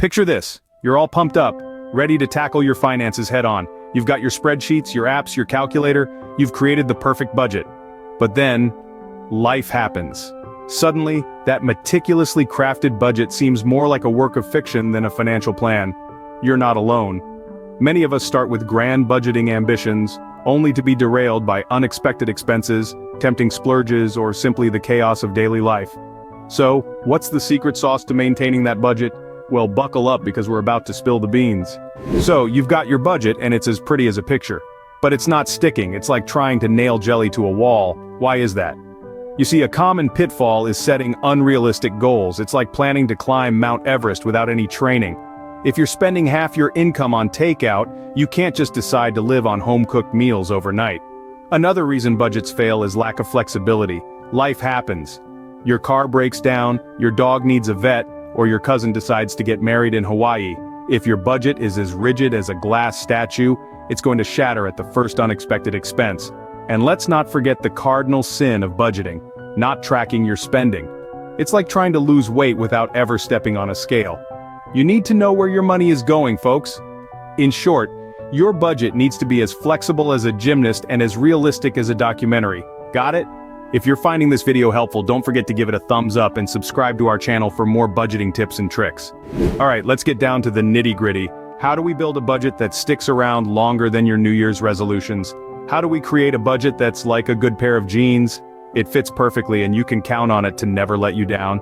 Picture this, you're all pumped up, ready to tackle your finances head on. You've got your spreadsheets, your apps, your calculator, you've created the perfect budget. But then, life happens. Suddenly, that meticulously crafted budget seems more like a work of fiction than a financial plan. You're not alone. Many of us start with grand budgeting ambitions, only to be derailed by unexpected expenses, tempting splurges, or simply the chaos of daily life. So, what's the secret sauce to maintaining that budget? Well, buckle up because we're about to spill the beans. So, you've got your budget and it's as pretty as a picture. But it's not sticking, it's like trying to nail jelly to a wall. Why is that? You see, a common pitfall is setting unrealistic goals. It's like planning to climb Mount Everest without any training. If you're spending half your income on takeout, you can't just decide to live on home-cooked meals overnight. Another reason budgets fail is lack of flexibility. Life happens. Your car breaks down, your dog needs a vet, or your cousin decides to get married in Hawaii. If your budget is as rigid as a glass statue, it's going to shatter at the first unexpected expense. And let's not forget the cardinal sin of budgeting, not tracking your spending. It's like trying to lose weight without ever stepping on a scale. You need to know where your money is going, folks. In short, your budget needs to be as flexible as a gymnast and as realistic as a documentary. Got it? If you're finding this video helpful, don't forget to give it a thumbs up and subscribe to our channel for more budgeting tips and tricks. Alright, let's get down to the nitty-gritty. How do we build a budget that sticks around longer than your New Year's resolutions? How do we create a budget that's like a good pair of jeans? It fits perfectly and you can count on it to never let you down.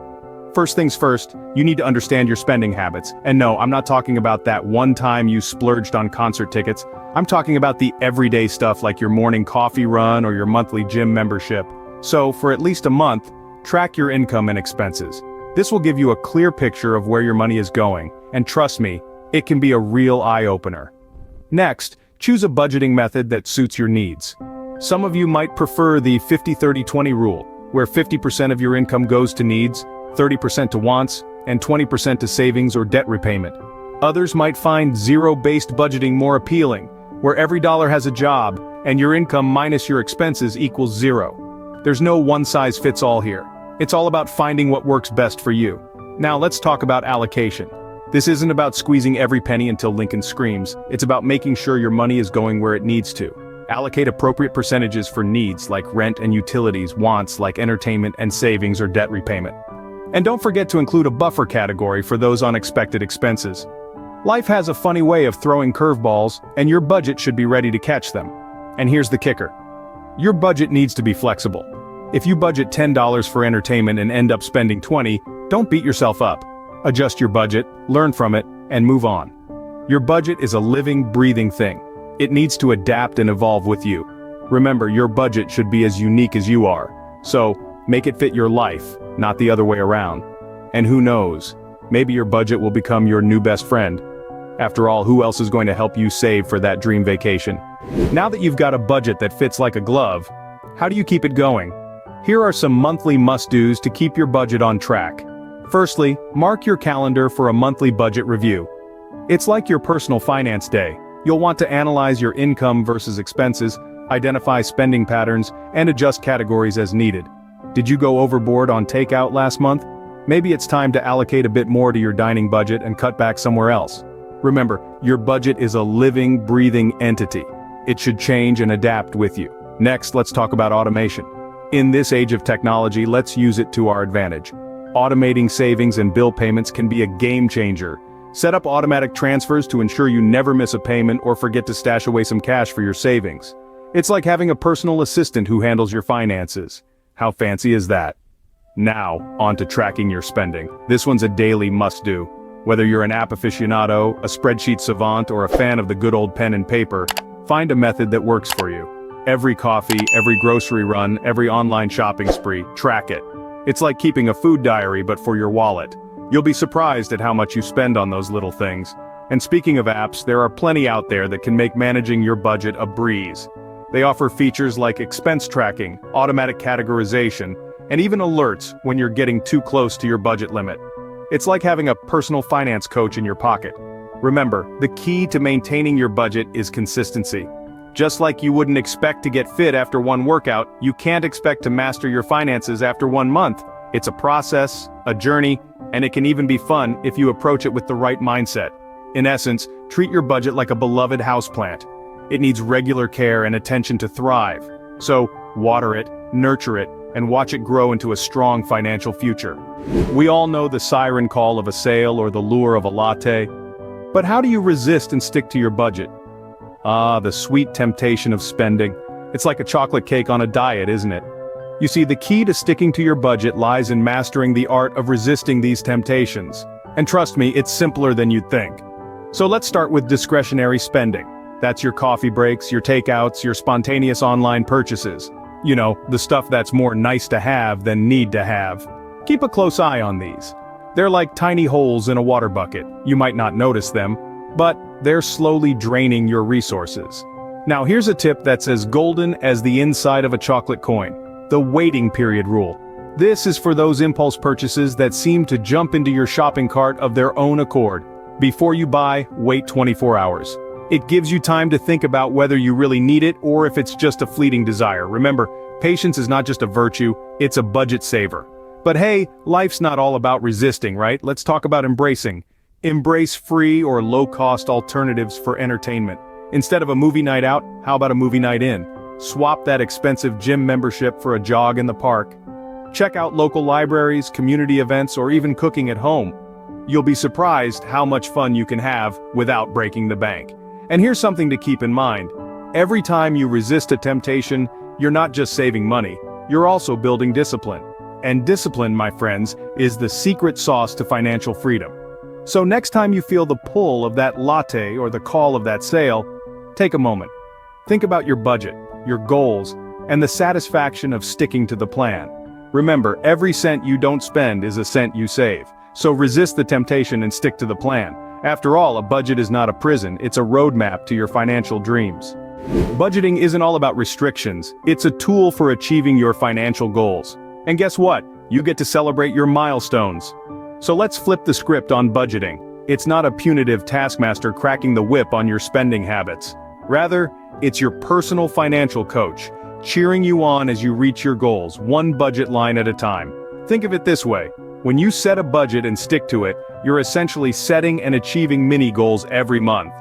First things first, you need to understand your spending habits. And no, I'm not talking about that one time you splurged on concert tickets. I'm talking about the everyday stuff like your morning coffee run or your monthly gym membership. So, for at least a month, track your income and expenses. This will give you a clear picture of where your money is going, and trust me, it can be a real eye-opener. Next, choose a budgeting method that suits your needs. Some of you might prefer the 50-30-20 rule, where 50% of your income goes to needs, 30% to wants, and 20% to savings or debt repayment. Others might find zero-based budgeting more appealing, where every dollar has a job, and your income minus your expenses equals zero. There's no one-size-fits-all here. It's all about finding what works best for you. Now let's talk about allocation. This isn't about squeezing every penny until Lincoln screams. It's about making sure your money is going where it needs to. Allocate appropriate percentages for needs like rent and utilities, wants like entertainment and savings or debt repayment. And don't forget to include a buffer category for those unexpected expenses. Life has a funny way of throwing curveballs, and your budget should be ready to catch them. And here's the kicker. Your budget needs to be flexible. If you budget $10 for entertainment and end up spending $20, don't beat yourself up. Adjust your budget, learn from it, and move on. Your budget is a living, breathing thing. It needs to adapt and evolve with you. Remember, your budget should be as unique as you are. So, make it fit your life, not the other way around. And who knows, maybe your budget will become your new best friend. After all, who else is going to help you save for that dream vacation? Now that you've got a budget that fits like a glove, how do you keep it going? Here are some monthly must-dos to keep your budget on track. Firstly, mark your calendar for a monthly budget review. It's like your personal finance day. You'll want to analyze your income versus expenses, identify spending patterns, and adjust categories as needed. Did you go overboard on takeout last month? Maybe it's time to allocate a bit more to your dining budget and cut back somewhere else. Remember, your budget is a living, breathing entity. It should change and adapt with you. Next, let's talk about automation. In this age of technology, let's use it to our advantage. Automating savings and bill payments can be a game changer. Set up automatic transfers to ensure you never miss a payment or forget to stash away some cash for your savings. It's like having a personal assistant who handles your finances. How fancy is that? Now, on to tracking your spending. This one's a daily must-do. Whether you're an app aficionado, a spreadsheet savant, or a fan of the good old pen and paper, find a method that works for you. Every coffee, every grocery run, every online shopping spree, track it. It's like keeping a food diary but for your wallet. You'll be surprised at how much you spend on those little things. And speaking of apps, there are plenty out there that can make managing your budget a breeze. They offer features like expense tracking, automatic categorization, and even alerts when you're getting too close to your budget limit. It's like having a personal finance coach in your pocket. Remember, the key to maintaining your budget is consistency. Just like you wouldn't expect to get fit after one workout, you can't expect to master your finances after 1 month. It's a process, a journey, And it can even be fun if you approach it with the right mindset. In essence, treat your budget like a beloved houseplant. It needs regular care and attention to thrive. So, water it, nurture it, and watch it grow into a strong financial future. We all know the siren call of a sale or the lure of a latte. But how do you resist and stick to your budget? Ah, the sweet temptation of spending. It's like a chocolate cake on a diet, isn't it? You see, the key to sticking to your budget lies in mastering the art of resisting these temptations. And trust me, it's simpler than you'd think. So let's start with discretionary spending. That's your coffee breaks, your takeouts, your spontaneous online purchases. You know, the stuff that's more nice to have than need to have. Keep a close eye on these. They're like tiny holes in a water bucket. You might not notice them, but they're slowly draining your resources. Now here's a tip that's as golden as the inside of a chocolate coin. The waiting period rule. This is for those impulse purchases that seem to jump into your shopping cart of their own accord. Before you buy, wait 24 hours. It gives you time to think about whether you really need it or if it's just a fleeting desire. Remember, patience is not just a virtue, it's a budget saver. But hey, life's not all about resisting, right? Let's talk about embracing. Embrace free or low-cost alternatives for entertainment. Instead of a movie night out, how about a movie night in? Swap that expensive gym membership for a jog in the park. Check out local libraries, community events, or even cooking at home. You'll be surprised how much fun you can have without breaking the bank. And here's something to keep in mind. Every time you resist a temptation, you're not just saving money, you're also building discipline. And discipline, my friends, is the secret sauce to financial freedom. So next time you feel the pull of that latte or the call of that sale, take a moment. Think about your budget, your goals, and the satisfaction of sticking to the plan. Remember, every cent you don't spend is a cent you save. So resist the temptation and stick to the plan. After all, a budget is not a prison, it's a roadmap to your financial dreams. Budgeting isn't all about restrictions, it's a tool for achieving your financial goals. And guess what? You get to celebrate your milestones. So let's flip the script on budgeting. It's not a punitive taskmaster cracking the whip on your spending habits. Rather, it's your personal financial coach, cheering you on as you reach your goals, one budget line at a time. Think of it this way. When you set a budget and stick to it, you're essentially setting and achieving mini goals every month.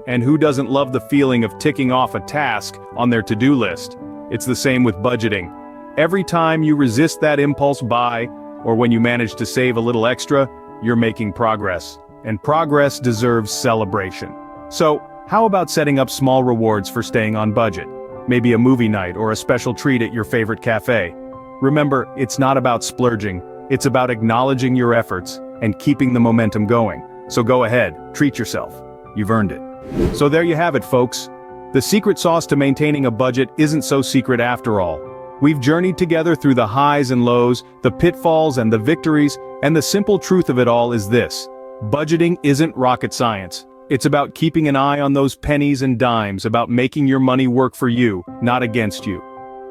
And who doesn't love the feeling of ticking off a task on their to-do list? It's the same with budgeting. Every time you resist that impulse buy, or when you manage to save a little extra, you're making progress. And progress deserves celebration. So, how about setting up small rewards for staying on budget? Maybe a movie night or a special treat at your favorite cafe. Remember, it's not about splurging. It's about acknowledging your efforts and keeping the momentum going. So go ahead, treat yourself. You've earned it. So there you have it, folks. The secret sauce to maintaining a budget isn't so secret after all. We've journeyed together through the highs and lows, the pitfalls and the victories, and the simple truth of it all is this. Budgeting isn't rocket science. It's about keeping an eye on those pennies and dimes, about making your money work for you, not against you.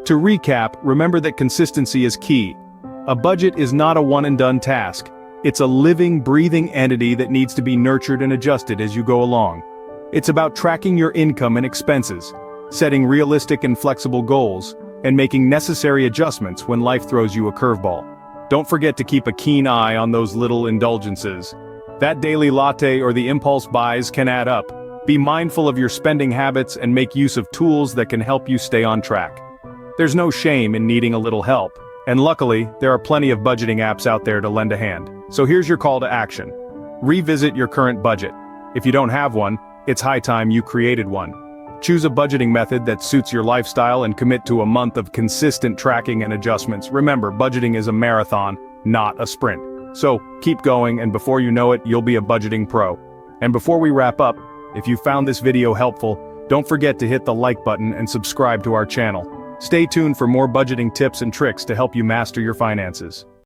To recap, remember that consistency is key. A budget is not a one-and-done task. It's a living, breathing entity that needs to be nurtured and adjusted as you go along. It's about tracking your income and expenses, setting realistic and flexible goals, and making necessary adjustments when life throws you a curveball. Don't forget to keep a keen eye on those little indulgences. That daily latte or the impulse buys can add up. Be mindful of your spending habits and make use of tools that can help you stay on track. There's no shame in needing a little help. And luckily, there are plenty of budgeting apps out there to lend a hand. So here's your call to action. Revisit your current budget. If you don't have one, it's high time you created one. Choose a budgeting method that suits your lifestyle and commit to a month of consistent tracking and adjustments. Remember, budgeting is a marathon, not a sprint. So keep going, and before you know it, you'll be a budgeting pro. And before we wrap up, if you found this video helpful, don't forget to hit the like button and subscribe to our channel. Stay tuned for more budgeting tips and tricks to help you master your finances.